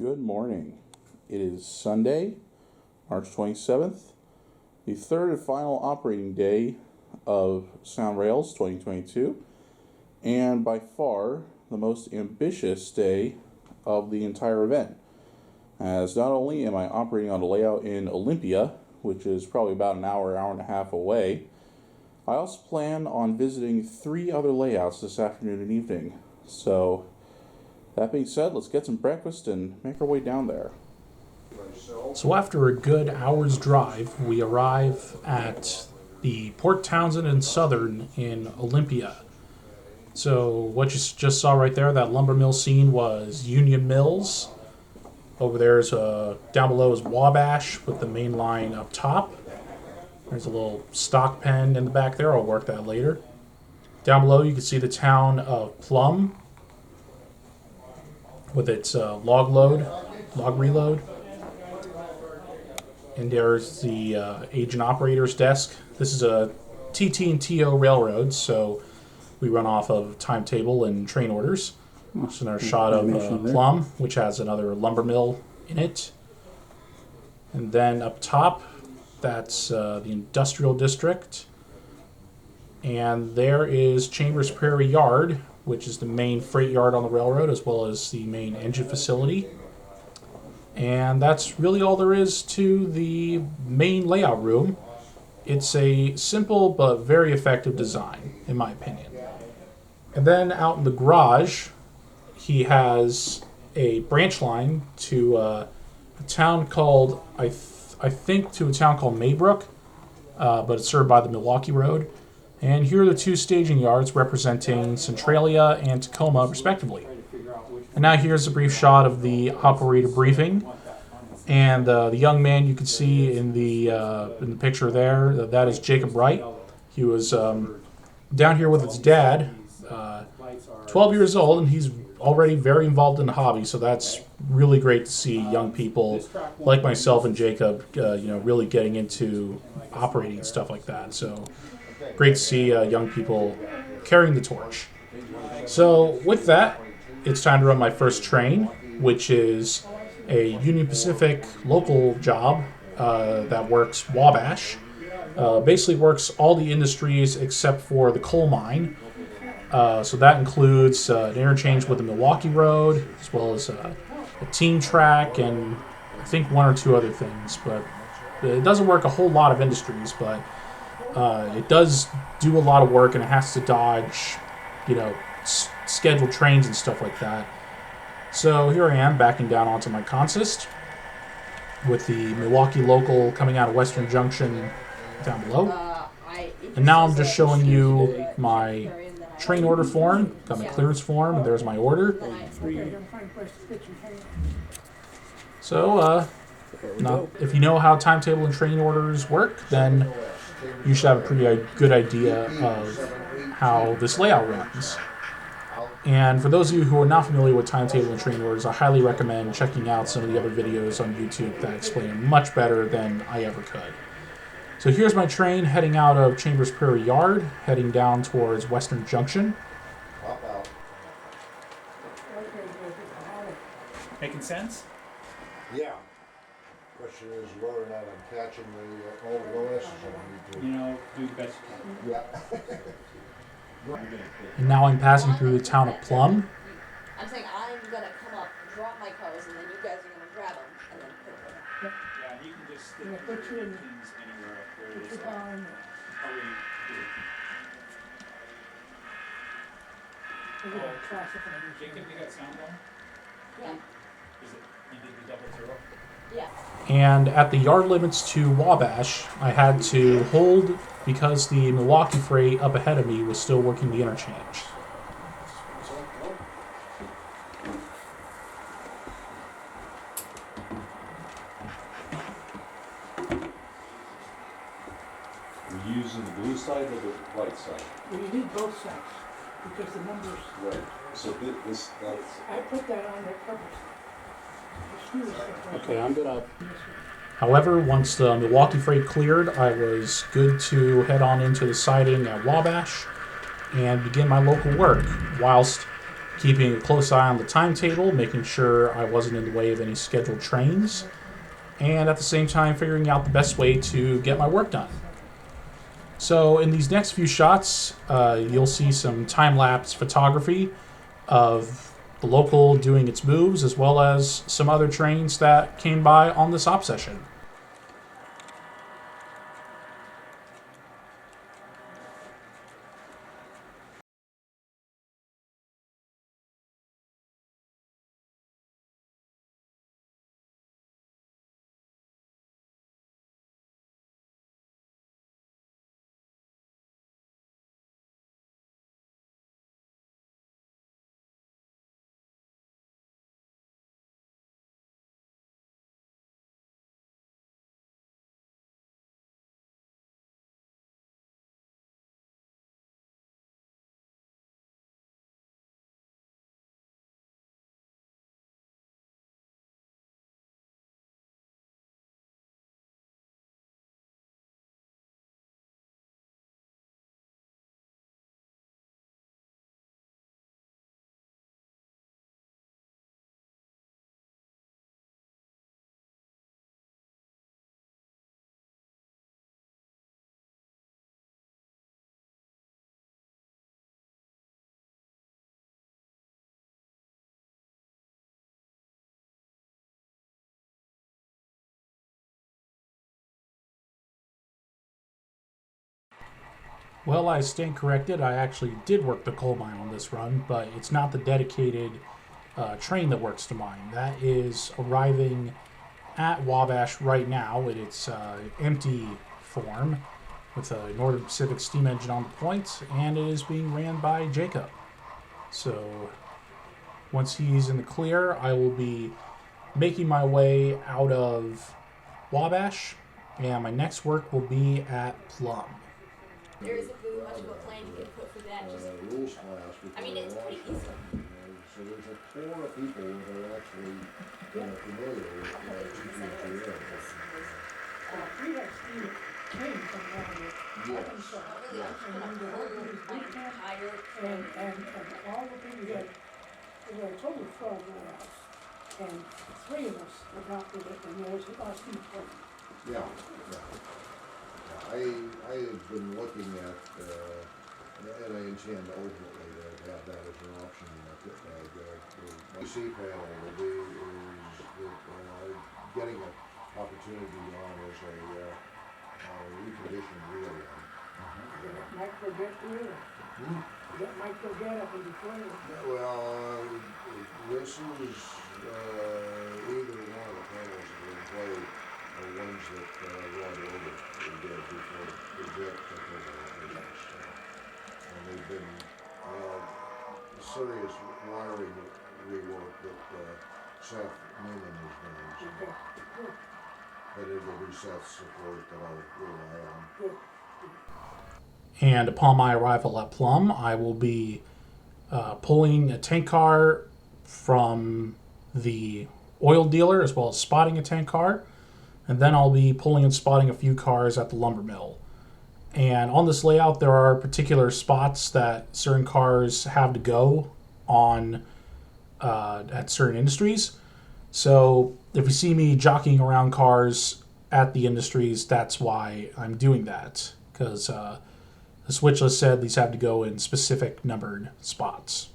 Good morning. It is Sunday, March 27th, the third and final operating day of SoundRails 2022, and by far the most ambitious day of the entire event, as not only am I operating on a layout in Olympia, which is probably about an hour and a half away, I also plan on visiting 3 other layouts this afternoon and evening. So, that being said, let's get some breakfast and make our way down there. So after a good hour's drive, we arrive at the Port Townsend and Southern in Olympia. So what you just saw right there, that lumber mill scene, was Union Mills. Over there's down below is Wabash with the main line up top. There's a little stock pen in the back there. I'll work that later. Down below you can see the town of Plum with its log reload. And there's the agent operator's desk. This is a TT&TO railroad, so we run off of timetable and train orders. There's another shot of Plum, which has another lumber mill in it. And then up top, that's the industrial district. And there is Chambers Prairie Yard, which is the main freight yard on the railroad, as well as the main engine facility. And that's really all there is to the main layout room. It's a simple but very effective design, in my opinion. And then out in the garage, he has a branch line to a town called, I think to a town called Maybrook, but it's served by the Milwaukee Road. And here are the 2 staging yards representing Centralia and Tacoma, respectively. And now here's a brief shot of the operator briefing. And the young man you can see in the picture there, that is Jacob Wright. He was down here with his dad, 12 years old, and he's already very involved in the hobby. So that's really great to see young people like myself and Jacob, really getting into operating and stuff like that. So great to see young people carrying the torch. So with that, it's time to run my first train, which is a Union Pacific local job that works Wabash. Basically works all the industries except for the coal mine. So that includes an interchange with the Milwaukee Road, as well as a team track, and I think 1 or 2 other things. But it doesn't work a whole lot of industries, but it does do a lot of work, and it has to dodge, scheduled trains and stuff like that. So here I am backing down onto my consist with the Milwaukee local coming out of Western Junction down below. And now I'm just showing you my train order form, got my clearance form, and there's my order. So now, if you know how timetable and train orders work, then you should have a pretty good idea of how this layout runs. And for those of you who are not familiar with timetable and train orders, I highly recommend checking out some of the other videos on YouTube that explain it much better than I ever could. So here's my train heading out of Chambers Prairie Yard, heading down towards Western Junction. Making sense? Yeah. Question is whether or not I'm catching the all the OSs I need to. Do the best you can. Yeah. And now I'm passing through the town of Plum. I'm saying I'm gonna come up, drop my clothes, and then you guys are gonna grab them and then put them. Yeah, you can just stick your keys anywhere up there. It's Jacob, you got sound on? Yeah. Is it, you did the 00? Yeah. And at the yard limits to Wabash, I had to hold because the Milwaukee freight up ahead of me was still working the interchange. Are you using the blue side or the white side? Well, you need both sides, because the numbers, Right. So that's... I put that on there purpose. Okay, I'm gonna... However, once the Milwaukee freight cleared, I was good to head on into the siding at Wabash and begin my local work, whilst keeping a close eye on the timetable, making sure I wasn't in the way of any scheduled trains, and at the same time figuring out the best way to get my work done. So in these next few shots, you'll see some time-lapse photography of the local doing its moves, as well as some other trains that came by on this op session. Well, I stand corrected. I actually did work the coal mine on this run, but it's not the dedicated train that works the mine. That is arriving at Wabash right now in its empty form with a Northern Pacific steam engine on the point, and it is being ran by Jacob. So once he's in the clear, I will be making my way out of Wabash, and my next work will be at Plum. There isn't really much of a plan you can put for that. Just, Rules class. I mean, it's pretty easy. So there's a core of people that are actually familiar with GPTL. We had Steve King come down here. Yes. Arkansas. Really, I'm just gonna pull my entire And all the people we had a total of 12 layouts. And 3 of us adopted it, and there was us in the front. Yeah. I have been looking at, and I intend ultimately to have that as an option in my kit bag. My PC panel will be, is that, getting an opportunity on as a reconditioned relay. Micro get through it. That micro get up in between. Well, this is either one of the panels that we played, the ones that Rod ordered we did before the jet took over the business. And they've been serious wiring rework that Seth Newman has done. So. But it'll be Seth's support that I'll rely on. And upon my arrival at Plum, I will be pulling a tank car from the oil dealer, as well as spotting a tank car. And then I'll be pulling and spotting a few cars at the lumber mill. And on this layout, there are particular spots that certain cars have to go on at certain industries. So if you see me jockeying around cars at the industries, that's why I'm doing that. Because the switch list said these have to go in specific numbered spots.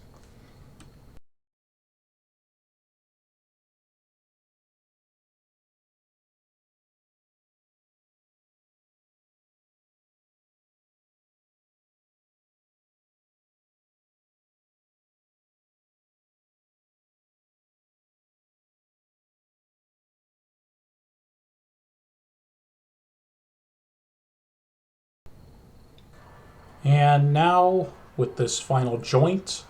And now, with this final joint,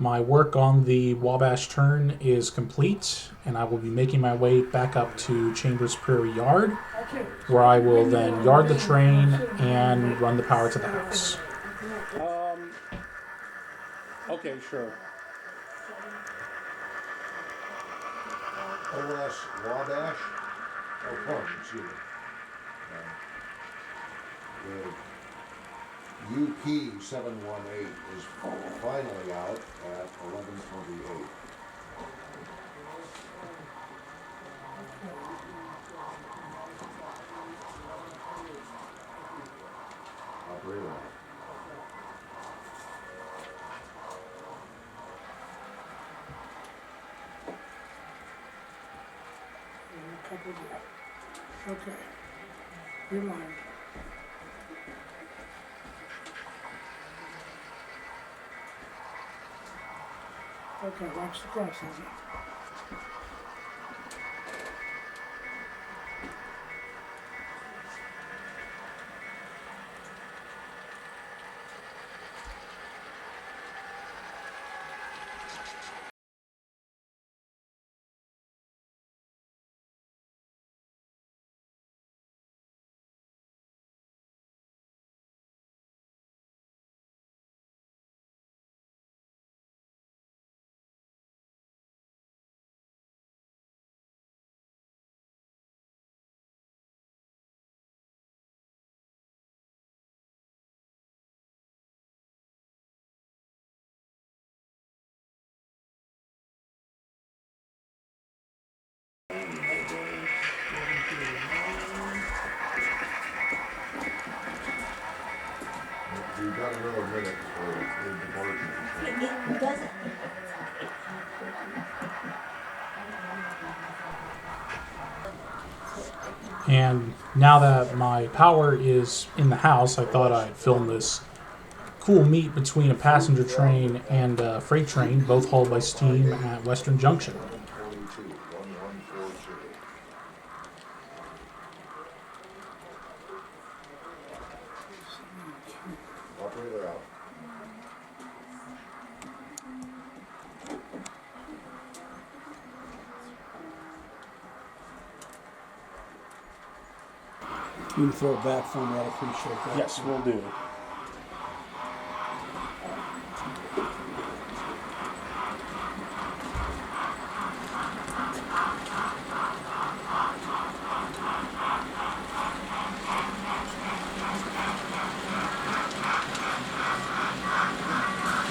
my work on the Wabash turn is complete, and I will be making my way back up to Chambers Prairie Yard, where I will then yard the train and run the power to the house. Okay, sure. OS Wabash? Oh, Plum, excuse me. The UP 718 is finally out at 11:28. Operator. A couple there. Okay. Rewind. Okay, watch the process. We've got another minute before the departure. It doesn't. And now that my power is in the house, I thought I'd film this cool meet between a passenger train and a freight train, both hauled by steam at Western Junction. 1142, 1142. Operator out. You can throw it back for me, I'd appreciate that. Yes, we'll do.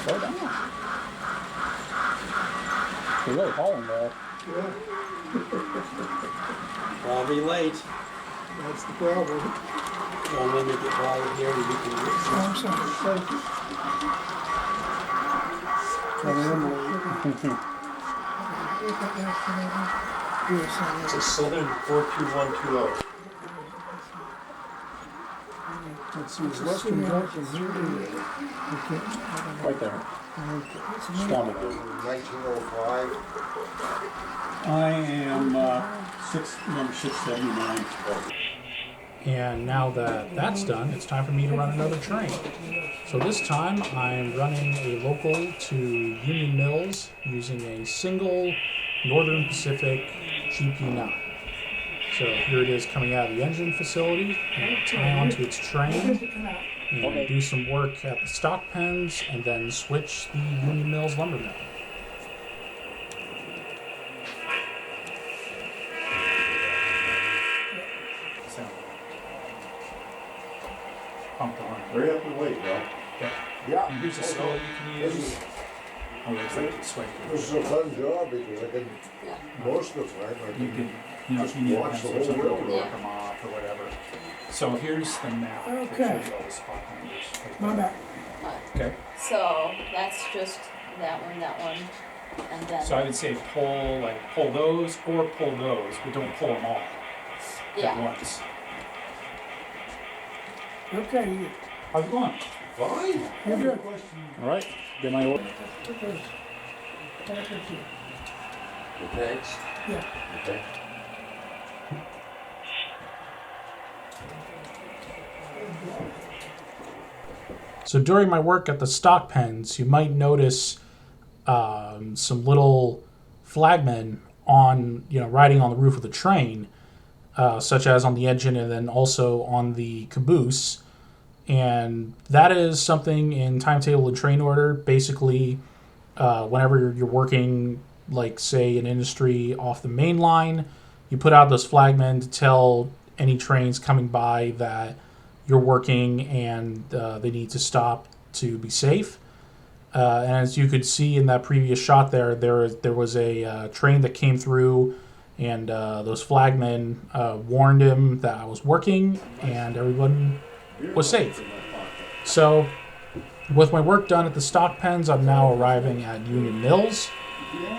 Slow down. You're really hauling there. I'll be late. That's the problem. Don't let me get by here and you can get some. I'm sorry, thank you. It's a Southern 42120. Let's see, Western Junction here. Right there. Swan it. 1905. I am number 679. And now that that's done, it's time for me to run another train. So this time I'm running a local to Union Mills using a single Northern Pacific GP9. So here it is coming out of the engine facility, and tie onto its train, and do some work at the stock pens, and then switch the Union Mills lumber mill. Pump on. Hurry up and wait, Bill. Yeah. Here's a scale you can use. Oh, it's like it's swing. This is a fun job because I can, most of the time, I You can can, you know, if you need watch the pencils or whole something, you can road. work them off or whatever. So here's the map that Okay. shows you all the spot numbers. My bad. Okay. So that's just that one, and then So I would say pull those or pull those, but don't pull them all at yeah. once. Okay, How's it going? Fine. you're good. All right, get my order. Okay. Thank you. Thanks. Yeah. Okay. So during my work at the stock pens, you might notice some little flagmen on, riding on the roof of the train, such as on the engine and then also on the caboose. And that is something in timetable and train order. Basically, whenever you're working, like say an industry off the main line, you put out those flagmen to tell any trains coming by that you're working and they need to stop to be safe. And as you could see in that previous shot there was a train that came through, and those flagmen warned him that I was working, and everyone was safe. So, with my work done at the stock pens, I'm now arriving at Union Mills,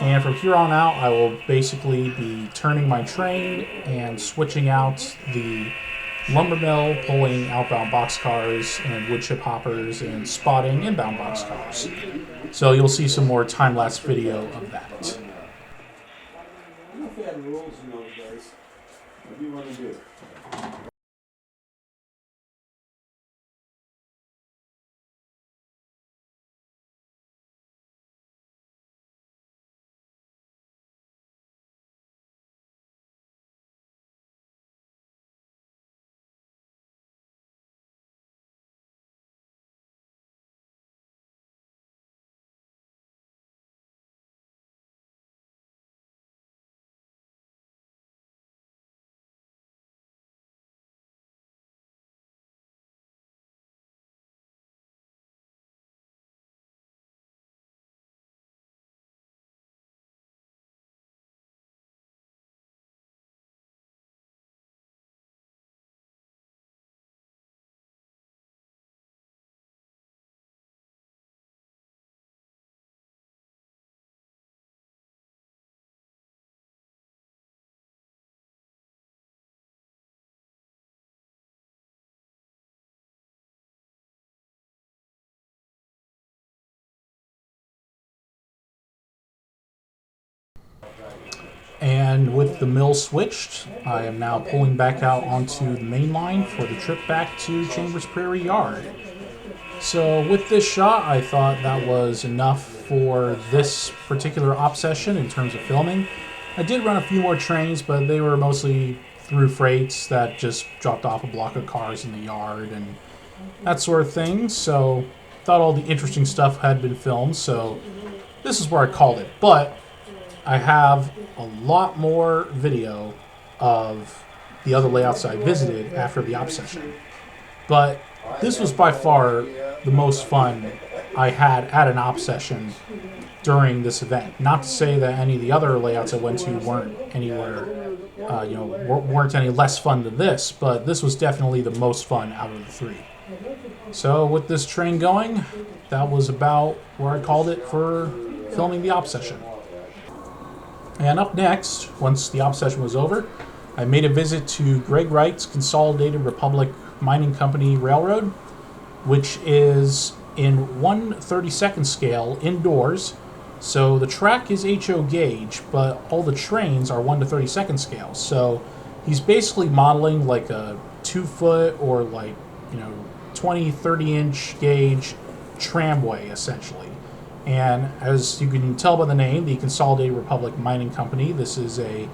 and from here on out, I will basically be turning my train and switching out the lumber mill, pulling outbound boxcars and wood chip hoppers, and spotting inbound boxcars. So you'll see some more time-lapse video of that. I don't know if they had rules in those days. What do you want to do? And with the mill switched, I am now pulling back out onto the main line for the trip back to Chambers Prairie Yard. So with this shot, I thought that was enough for this particular op session in terms of filming. I did run a few more trains, but they were mostly through freights that just dropped off a block of cars in the yard and that sort of thing. So thought all the interesting stuff had been filmed, so this is where I called it. But I have a lot more video of the other layouts I visited after the op session. But this was by far the most fun I had at an op session during this event. Not to say that any of the other layouts I went to weren't anywhere, weren't any less fun than this, but this was definitely the most fun out of the three. So with this train going, that was about where I called it for filming the op session. And up next, once the op session was over, I made a visit to Greg Wright's Consolidated Republic Mining Company Railroad, which is in 1/32nd scale indoors. So the track is HO gauge, but all the trains are 1/32nd scale. So he's basically modeling like a 2-foot or 20, 30-inch gauge tramway, essentially. And as you can tell by the name, the Consolidated Republic Mining Company, this is a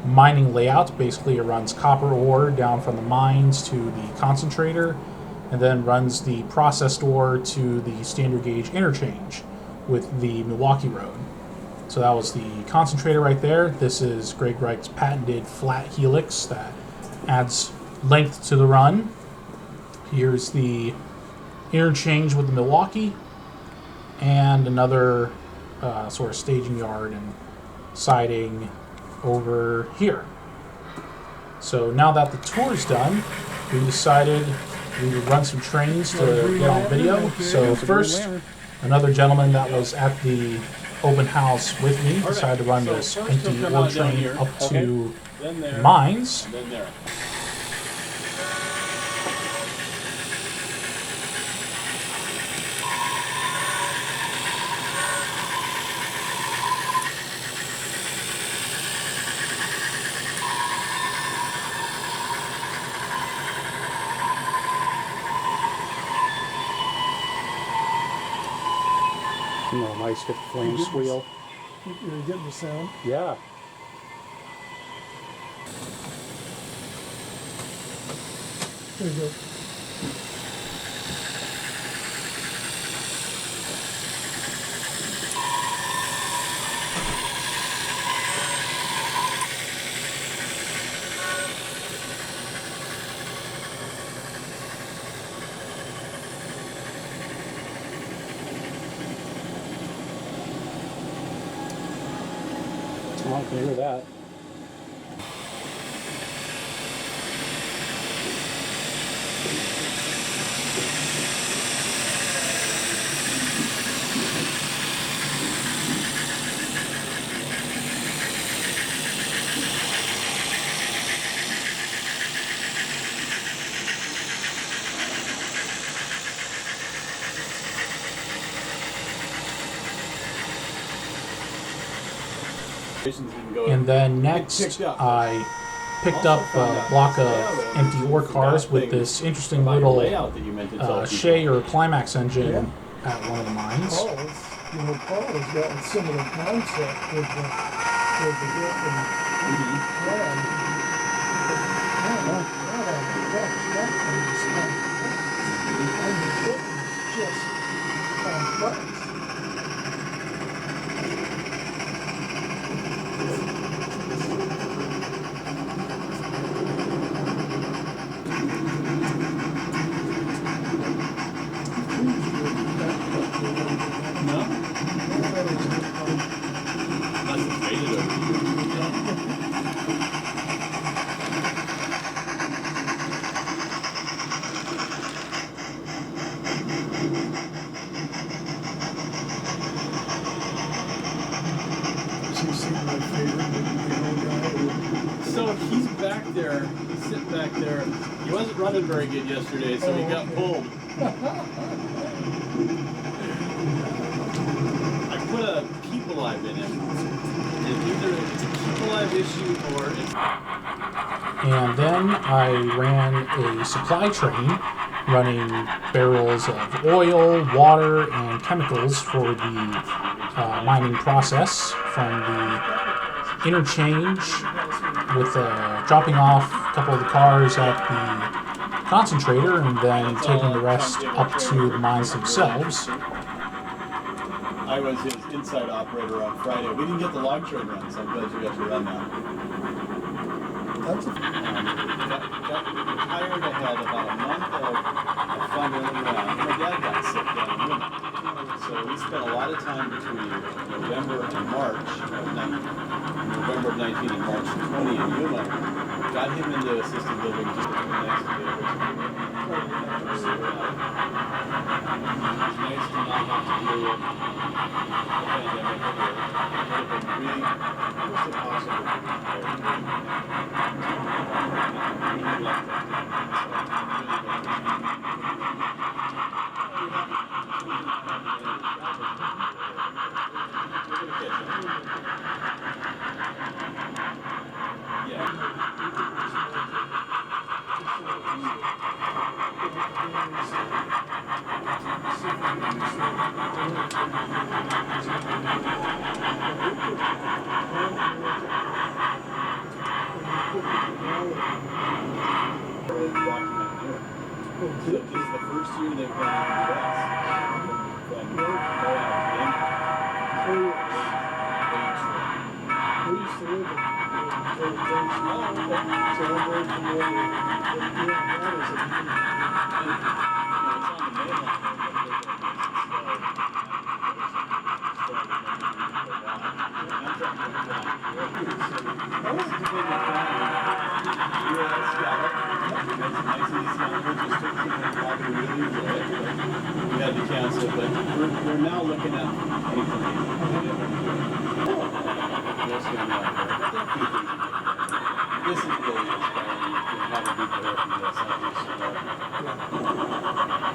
mining layout. Basically, it runs copper ore down from the mines to the concentrator, and then runs the processed ore to the standard gauge interchange with the Milwaukee Road. So that was the concentrator right there. This is Greg Wright's patented flat helix that adds length to the run. Here's the interchange with the Milwaukee, and another sort of staging yard and siding over here. So now that the tour's done, we decided we would run some trains to get on video. So first, another gentleman that was at the open house with me decided to run this empty ore train up to the mines. Nice, get the flame squeal. You're getting the sound. Yeah. There you go. I can hear that. And then next, I picked up a block of empty ore cars with this interesting little Shea or Climax engine at one of the mines. Paul has got a similar concept with the different plan. Just complex. So he's back there, he's sitting back there. He wasn't running very good yesterday, so he got pulled. I put a keep alive in him. And either it's a keep alive issue or it's... And then I ran a supply train running barrels of oil, water, and chemicals for the mining process from the interchange with dropping off a couple of the cars at the concentrator and then taking the rest up to the mines themselves. I was his inside operator on Friday. We didn't get the log train run, so I'm glad you got to run that. Got hired ahead about a month of fun early on. My dad got sick down in Yuma. So we spent a lot of time between November and March November of 19 and March 20 in Yuma. Got him into assisted living just the next day. It's nice to not have to deal with the pandemic here. It would have been really almost impossible to This is the first year they've been in the U.S. From Moab We used to live in so I'm very familiar with that is we had to cancel, but we're now looking at this is really inspiring. You can have a good therapy that's obviously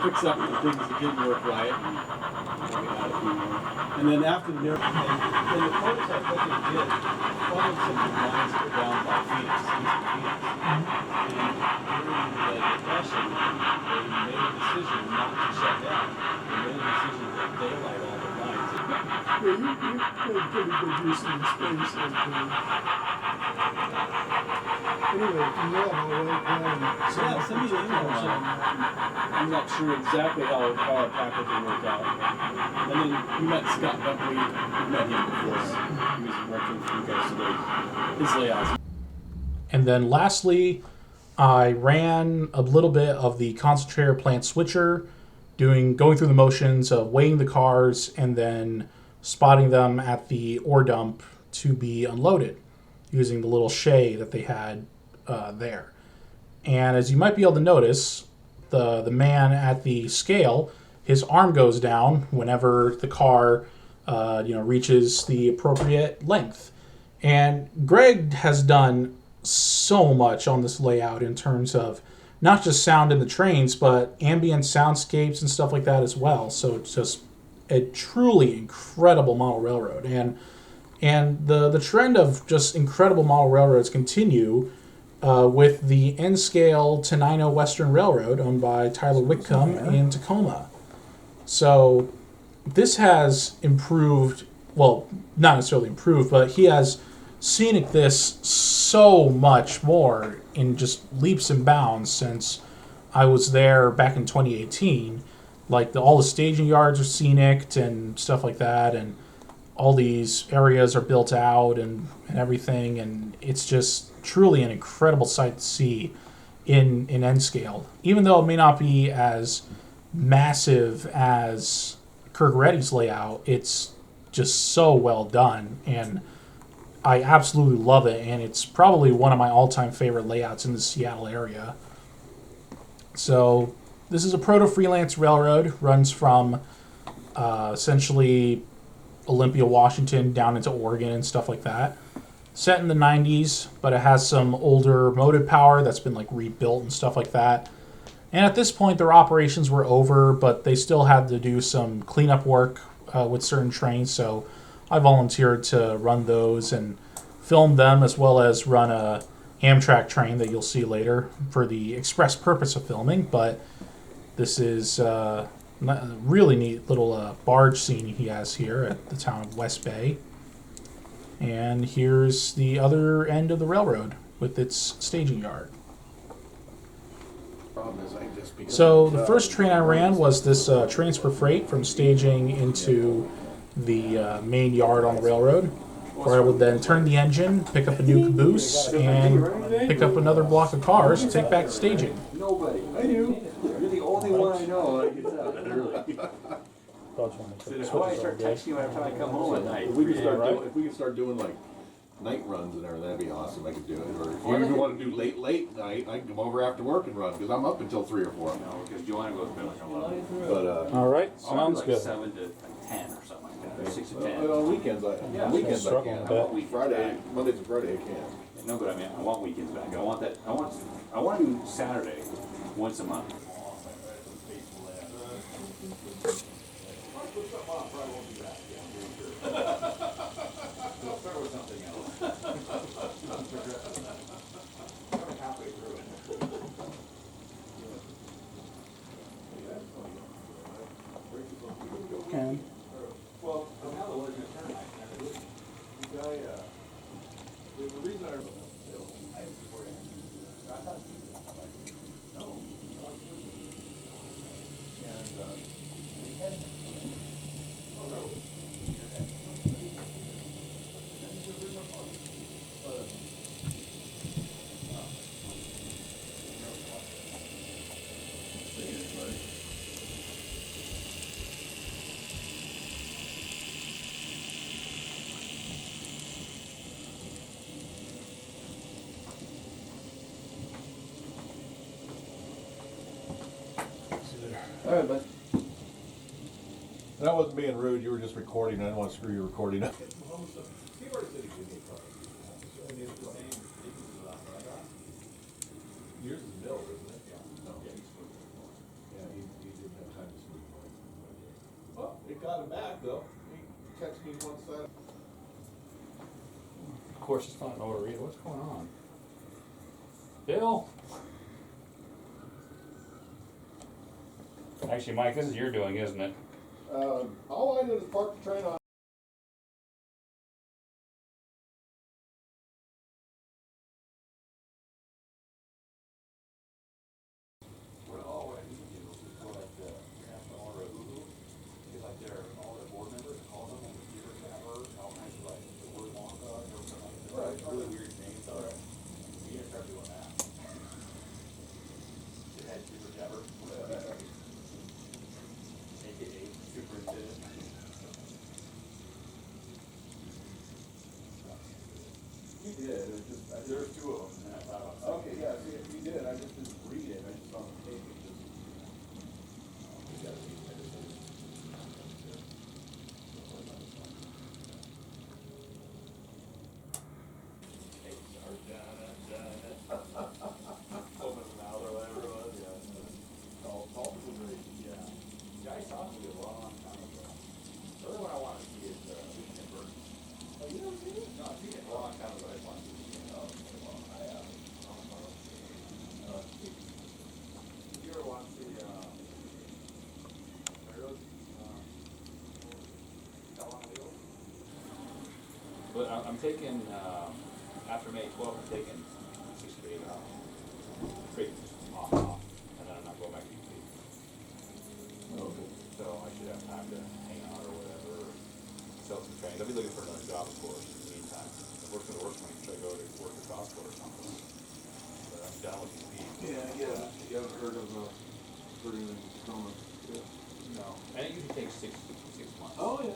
fix up the things that didn't work right. And then after the miracle, and the prototype what they did followed some of the lines that were down by Phoenix, east of Phoenix. And during the Depression, they made a decision not to shut down. They made a decision to daylight all the lines. Yeah, you made pretty good use of the space. Anyway, from there, I went down. Yeah, send me the email on it. I'm not sure exactly how our packaging worked out. And then we met Scott Bentley. We met him before. He was working for you guys today. His layouts. And then lastly, I ran a little bit of the concentrator plant switcher, going through the motions of weighing the cars and then spotting them at the ore dump to be unloaded using the little shay that they had there. And as you might be able to notice, the man at the scale, his arm goes down whenever the car reaches the appropriate length. And Greg has done so much on this layout in terms of not just sound in the trains, but ambient soundscapes and stuff like that as well. So it's just a truly incredible model railroad. And the trend of just incredible model railroads continue with the N-Scale Tenino Western Railroad owned by Tyler Whitcomb in Tacoma. So this has improved, well, not necessarily improved, but he has scenic this so much more in just leaps and bounds since I was there back in 2018. Like all the staging yards are scenic and stuff like that, and all these areas are built out and everything, and it's just truly an incredible sight to see in N-Scale. Even though it may not be as massive as Kirk Reddy's layout, it's just so well done, and I absolutely love it, and it's probably one of my all-time favorite layouts in the Seattle area. So this is a proto-freelance railroad, runs from essentially Olympia, Washington, down into Oregon and stuff like that. Set in the 90s, but it has some older motive power that's been like rebuilt and stuff like that. And at this point, their operations were over, but they still had to do some cleanup work with certain trains, so I volunteered to run those and film them, as well as run a Amtrak train that you'll see later for the express purpose of filming. But this is a really neat little barge scene he has here at the town of West Bay. And here's the other end of the railroad with its staging yard. So the first train I ran was this transfer freight from staging into the main yard on the railroad, where I would then turn the engine, pick up a new caboose, and pick up another block of cars to take back to staging. Nobody. I do. You're the only one I know. I can tell. That's why I start texting you every time I come home at night. If we could start doing like night runs and everything, that'd be awesome. I could do it. Or if you even want to do late night, I can come over after work and run, because I'm up until 3 or 4. No, because Joanna goes to bed like 11. But All right, I'll do sounds like good. 7 to 10 or something like that. Or 6 to 10. on weekends, I Struggling can. a bit. Weekends Friday, back. Monday to Friday, I can. No, but I mean, I want weekends back. I want that. I want to do Saturday once a month. And Well, now the weather's gonna turn nice, and the reason I. All right, bud. And I wasn't being rude, you were just recording, I didn't want to screw your recording up. Yours is Bill, isn't it? No. Yeah, he didn't have time to sleep. Well, it got him back though. He texted me one side. of course, it's not an order either. What's going on? Bill? Actually, Mike, this is your doing, isn't it? All I did is park the train on. There's two of them. Okay, yeah, see, if you did, I just didn't read it, I just saw the tape, it just. Open his mouth or whatever it was. Paul was a great, Yeah. Yeah, I saw him a long time ago. The other one I want to see is Weekend Bird. oh, you never seen it? No, I've seen it a long time ago. I just want to see it again. Oh, okay, well, I haven't. Did you ever watch the railroads? Hell on Wheels? But I'm taking, after May 12th, I'm taking 6 to 8 hours. Straight off, and then I'm not going back to UP. Okay. So I should have time to hang out or whatever, or sell some trains. I'll be looking for another job, of course, in the meantime. If it works for the work, I should go to work at Costco or something. But I'm done with UP. Yeah, you haven't heard of, heard anything in Tacoma? Yeah. No, and it usually takes six months. Oh, yeah.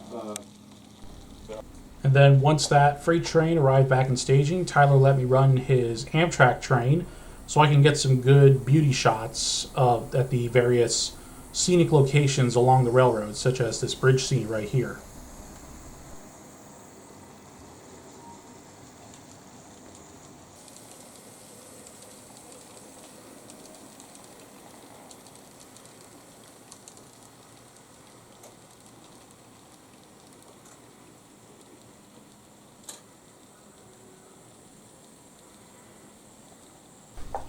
So, And then once that freight train arrived back in staging, Tyler let me run his Amtrak train so I can get some good beauty shots at the various scenic locations along the railroad, such as this bridge scene right here.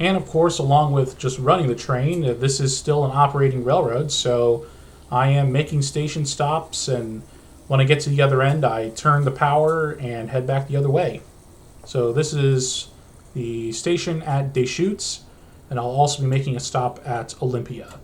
And of course, along with just running the train, this is still an operating railroad, so I am making station stops, and when I get to the other end, I turn the power and head back the other way. So this is the station at Deschutes, and I'll also be making a stop at Olympia.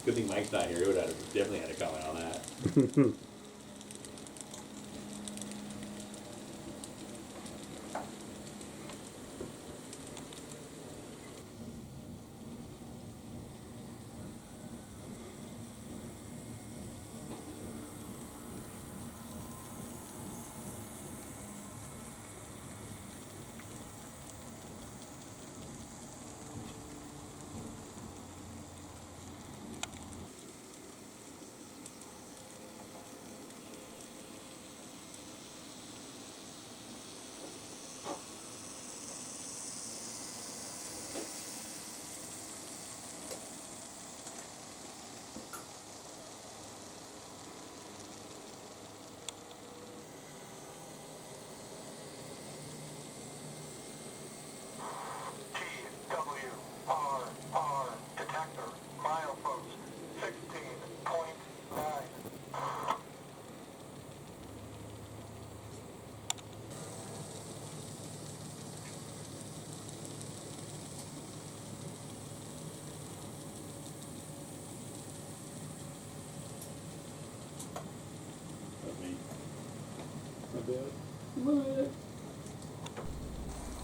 good thing Mike's not here. He would have definitely had a comment on that.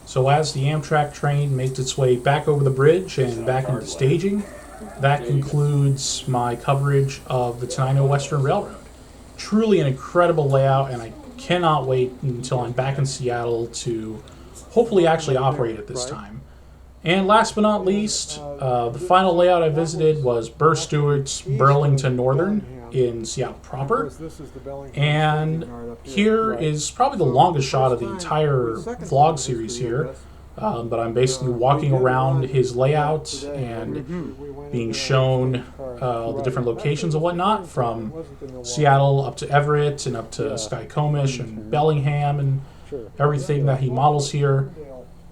So as the Amtrak train makes its way back over the bridge and back into staging, that concludes my coverage of the Tenino Western Railroad. Truly an incredible layout, and I cannot wait until I'm back in Seattle to hopefully actually operate it this time. And last but not least, the final layout I visited was Burr Stewart's Burlington Northern in Seattle proper. And here is probably the longest shot of the entire vlog series here. But I'm basically walking around his layout and being shown the different locations and whatnot, from Seattle up to Everett and up to Skycomish and Bellingham and everything that he models here.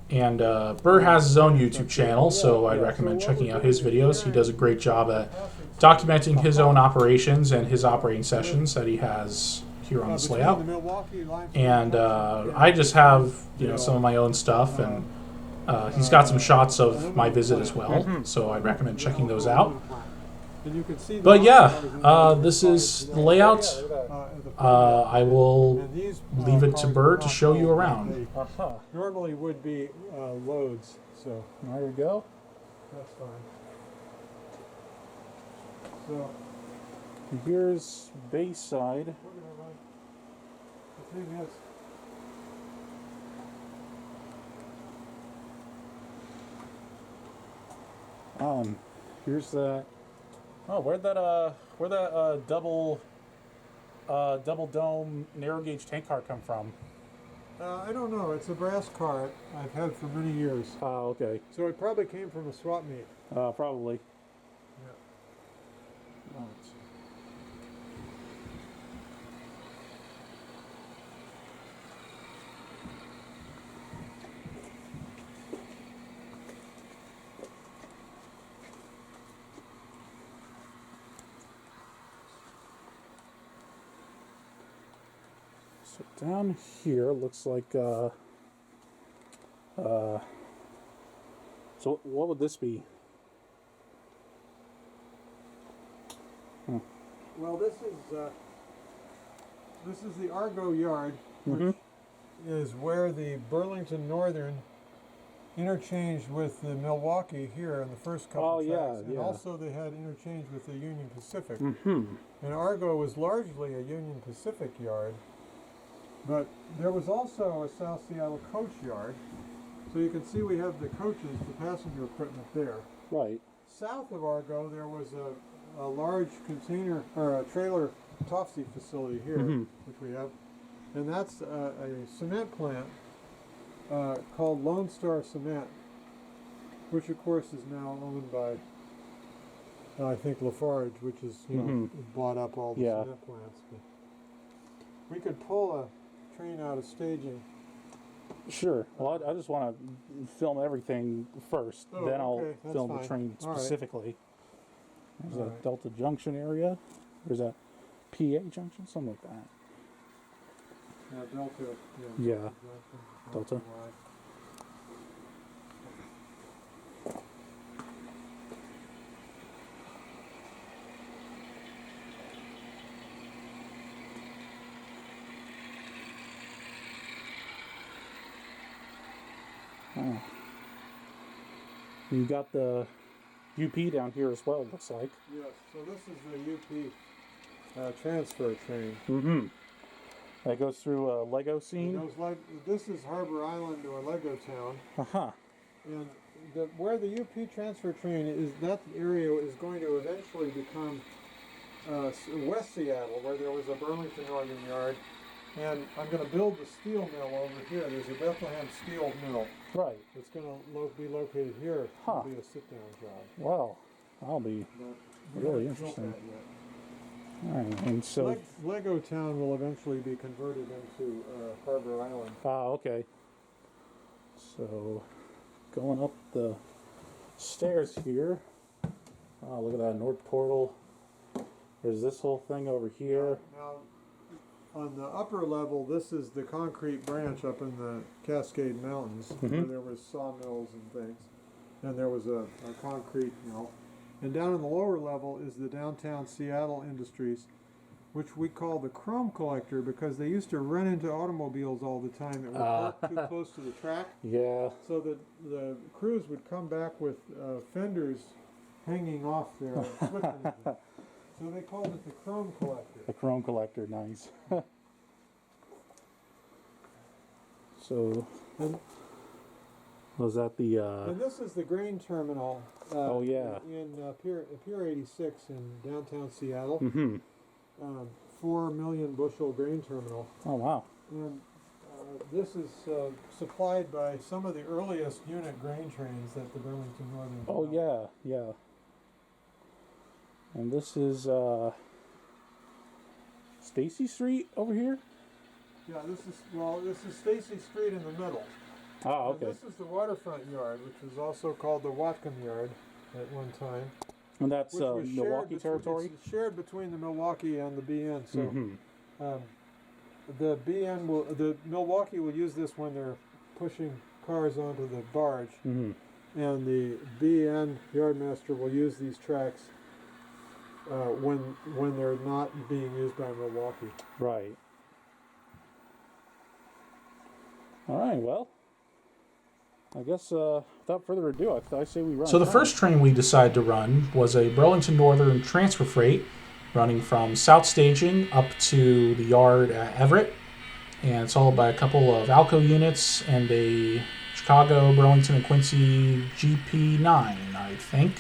And Burr has his own YouTube channel, so I'd recommend checking out his videos. He does a great job at documenting his own operations and his operating sessions that he has here on this layout. And I just have, some of my own stuff, and he's got some shots of my visit as well, so I'd recommend checking those out. But yeah, this is the layout. I will leave it to Burr to show you around. Normally would be loads, so there you go. That's fine. So here's Bayside. the thing is, Here's that. Oh, where'd that double dome narrow gauge tank car come from? I don't know. It's a brass car I've had for many years. Oh, okay. So it probably came from a swap meet. Probably. Yeah. Right. So down here looks like so what would this be? Well, this is the Argo Yard, which is where the Burlington Northern interchanged with the Milwaukee here in the first couple tracks. And also they had interchange with the Union Pacific. And Argo was largely a Union Pacific yard, but there was also a South Seattle coach yard. So you can see we have the coaches, the passenger equipment there. Right. South of Argo, there was a large container or a trailer topsy facility here, which we have, and that's a cement plant called Lone Star Cement, which of course is now owned by I think Lafarge, which is bought up all the cement plants. But we could pull a train out of staging. Sure. Well, I just want to film everything first, then I'll film the train specifically. There's a Delta Junction area. There's a PA Junction, something like that. Yeah, Delta. Yeah, Delta. Oh. You got the UP down here as well, it looks like. Yes, so this is the UP transfer train. That goes through a Lego scene. This is Harbor Island or Lego Town. And where the UP transfer train is, that area is going to eventually become West Seattle, where there was a Burlington Northern Yard. And I'm going to build the steel mill over here. There's a Bethlehem steel mill. Right. It's going to be located here. It'll be a sit-down job. Wow. That'll be really interesting. All right, and so Lego Town will eventually be converted into Harbor Island. Okay. So, going up the stairs here. Oh, look at that north portal. There's this whole thing over here. Now, on the upper level, this is the concrete branch up in the Cascade Mountains, where there was sawmills and things, and there was a concrete mill. And down in the lower level is the downtown Seattle Industries, which we call the chrome collector because they used to run into automobiles all the time that were parked too close to the track. Yeah. So the crews would come back with fenders hanging off their equipment. So they called it the chrome collector. The chrome collector, nice. So, Was that the? And this is the grain terminal. Oh, yeah. In Pier 86 in downtown Seattle. Mm-hmm. 4 million bushel grain terminal. Oh, wow. And this is supplied by some of the earliest unit grain trains that the Burlington Northern. Oh, developed. yeah. And this is Stacy Street over here? Yeah, this is Stacy Street in the middle. Oh, And okay. this is the waterfront yard, which was also called the Watcom Yard at one time. And that's Which was Milwaukee territory? It's shared between the Milwaukee and the BN. So Mm-hmm. the Milwaukee will use this when they're pushing cars onto the barge, Mm-hmm. and the BN yardmaster will use these tracks when they're not being used by Milwaukee. Right. All right, well, I guess without further ado, I say we run. So the first train we decided to run was a Burlington Northern transfer freight running from South Staging up to the yard at Everett. And it's followed by a couple of Alco units and a Chicago, Burlington, and Quincy GP9, I think.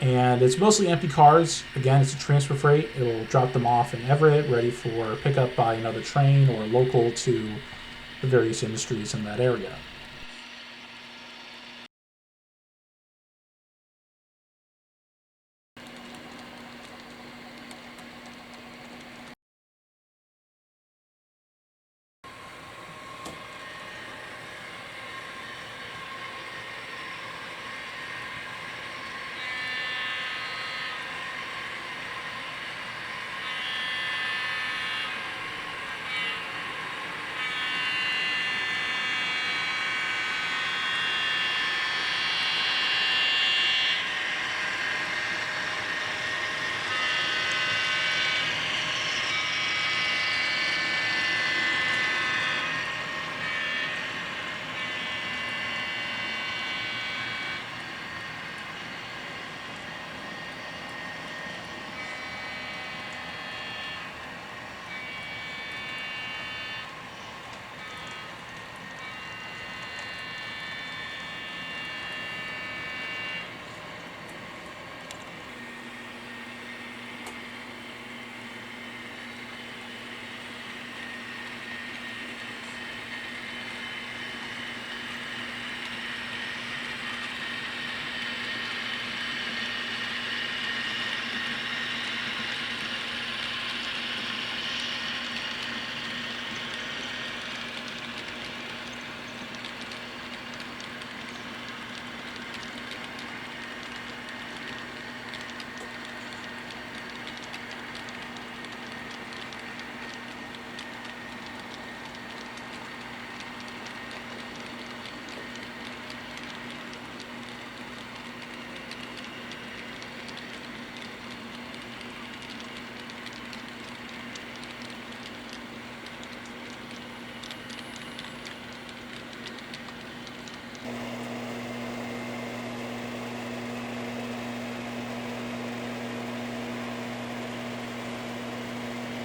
And it's mostly empty cars. Again, it's a transfer freight. It'll drop them off in Everett, ready for pickup by another train or local to the various industries in that area.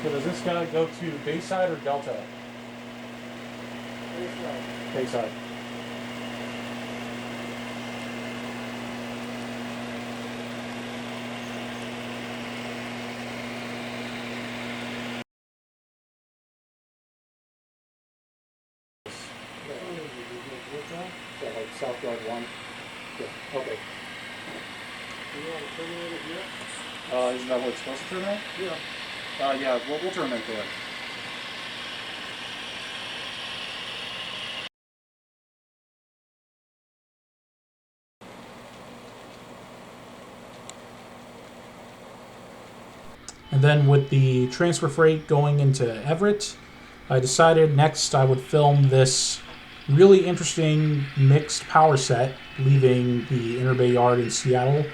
So does this guy go to Bayside or Delta? Bayside. Yeah, like South Yard 1. Yeah, okay. You want to terminate it here? Isn't that what it's supposed to terminate? Yeah. Yeah, we'll terminate there. And then with the transfer freight going into Everett, I decided next I would film this really interesting mixed power set leaving the Inner Bay Yard in Seattle,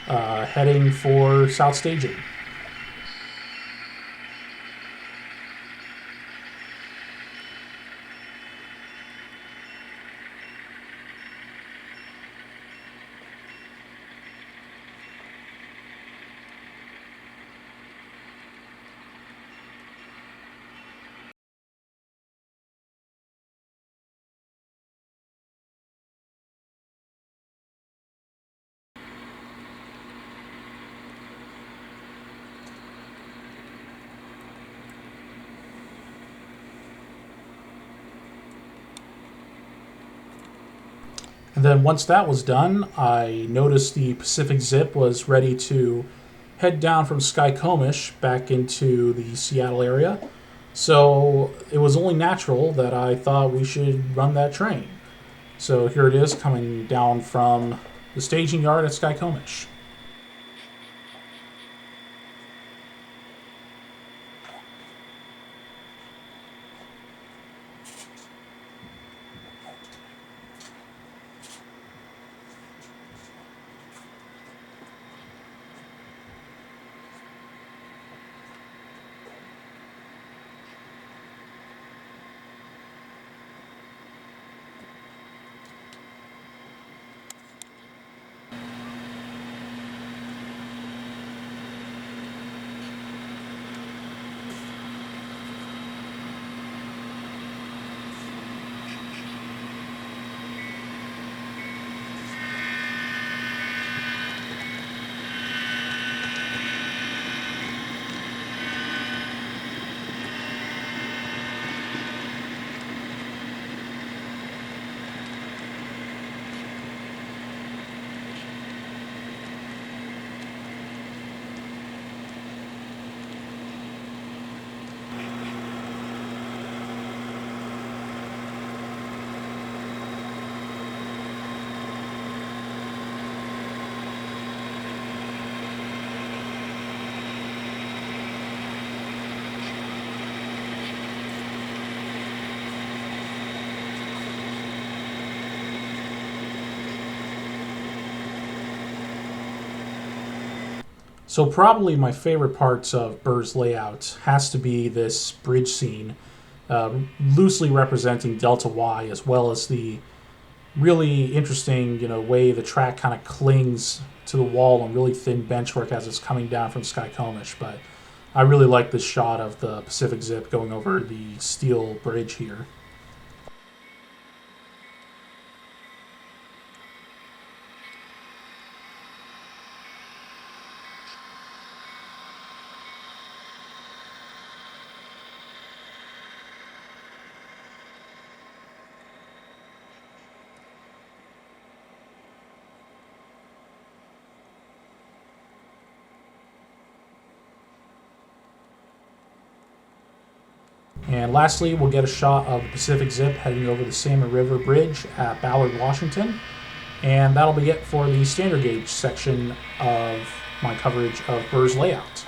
heading for South Staging. And then once that was done, I noticed the Pacific Zip was ready to head down from Skycomish back into the Seattle area. So it was only natural that I thought we should run that train. So here it is coming down from the staging yard at Skycomish. So probably my favorite parts of Burr's layout has to be this bridge scene, loosely representing Delta Y, as well as the really interesting, way the track kind of clings to the wall on really thin benchwork as it's coming down from Skycomish. But I really like this shot of the Pacific Zip going over the steel bridge here. And lastly, we'll get a shot of the Pacific Zip heading over the Salmon River Bridge at Ballard, Washington. And that'll be it for the standard gauge section of my coverage of Burr's layout.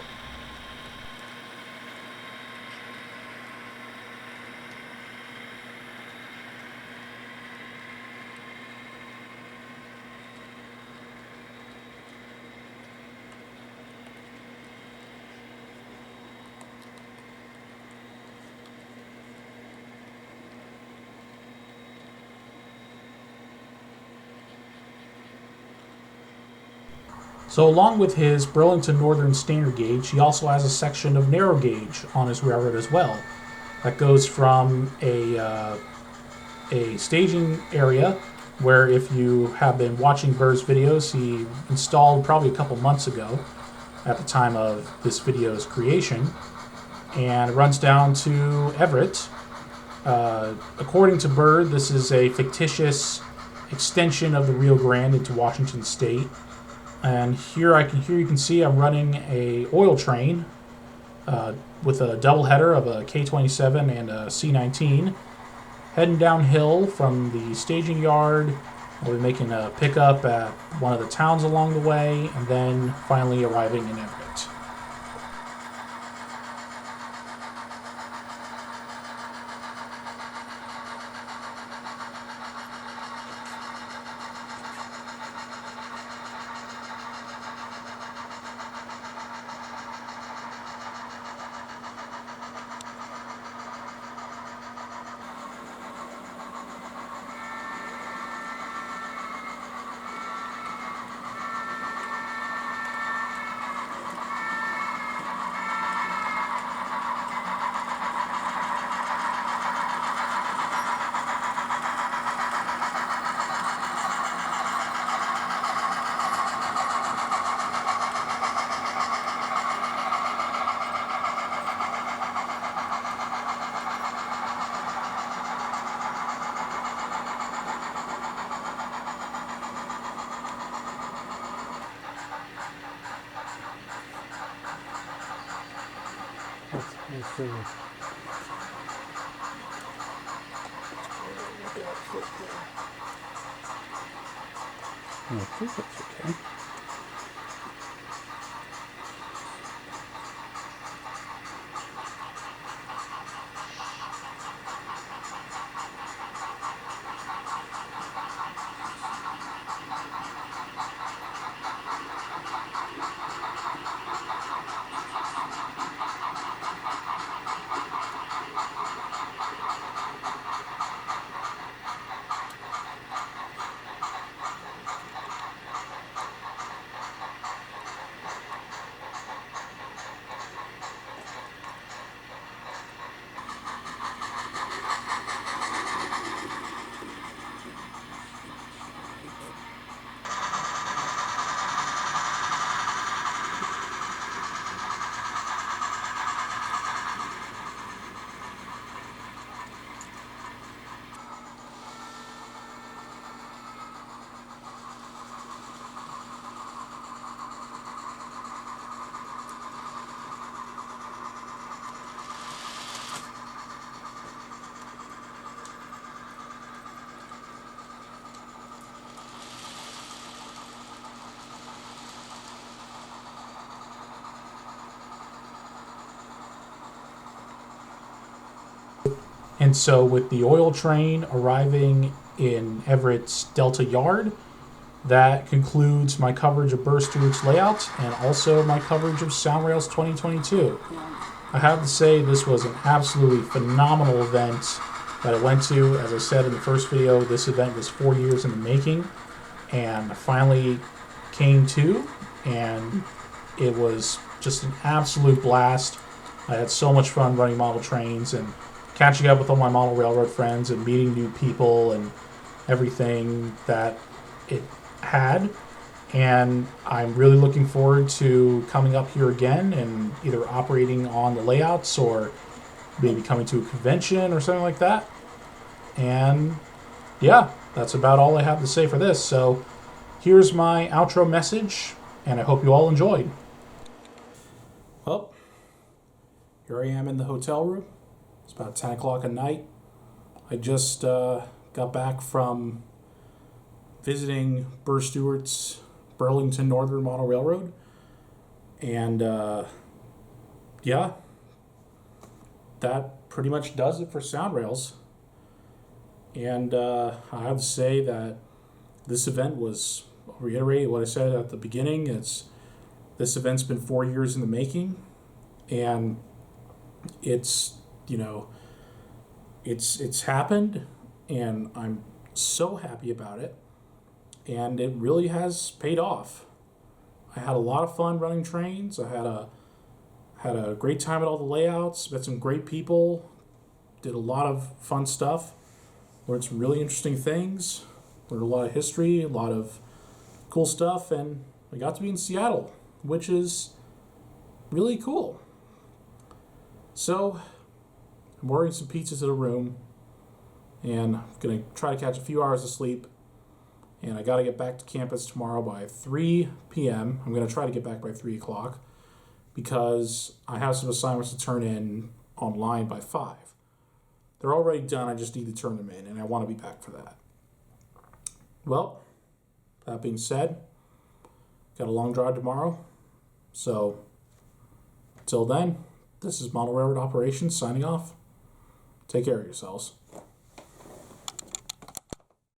So along with his Burlington Northern standard gauge, he also has a section of narrow gauge on his railroad as well. That goes from a staging area where, if you have been watching Burr's videos, he installed probably a couple months ago at the time of this video's creation, and it runs down to Everett. According to Burr, this is a fictitious extension of the Rio Grande into Washington State. And here you can see I'm running a oil train with a double header of a K27 and a C19, heading downhill from the staging yard. We'll be making a pickup at one of the towns along the way, and then finally arriving in Everett. Let's see. I think that's okay. And so, with the oil train arriving in Everett's Delta Yard, that concludes my coverage of Burr Stewart's layout and also my coverage of SoundRails 2022. I have to say, this was an absolutely phenomenal event that I went to. As I said in the first video, this event was 4 years in the making, and I finally came to, and it was just an absolute blast. I had so much fun running model trains and catching up with all my model railroad friends and meeting new people and everything that it had. And I'm really looking forward to coming up here again and either operating on the layouts or maybe coming to a convention or something like that. And yeah, that's about all I have to say for this. So here's my outro message, and I hope you all enjoyed. Well, here I am in the hotel room. It's about 10 o'clock at night. I just got back from visiting Burr Stewart's Burlington Northern Model Railroad. And yeah, that pretty much does it for SoundRails. And I have to say that this event was, I'll reiterate what I said at the beginning, this event's been 4 years in the making, and it's, you know, it's happened, and I'm so happy about it, and it really has paid off. I had a lot of fun running trains. I had a great time at all the layouts, met some great people, did a lot of fun stuff, learned some really interesting things, learned a lot of history, a lot of cool stuff, and I got to be in Seattle, which is really cool. So I'm ordering some pizza to the room, and I'm going to try to catch a few hours of sleep, and I got to get back to campus tomorrow by 3 p.m. I'm going to try to get back by 3 o'clock because I have some assignments to turn in online by 5. They're already done, I just need to turn them in, and I want to be back for that. Well, that being said, got a long drive tomorrow, so until then, this is Model Railroad Operations signing off. Take care of yourselves.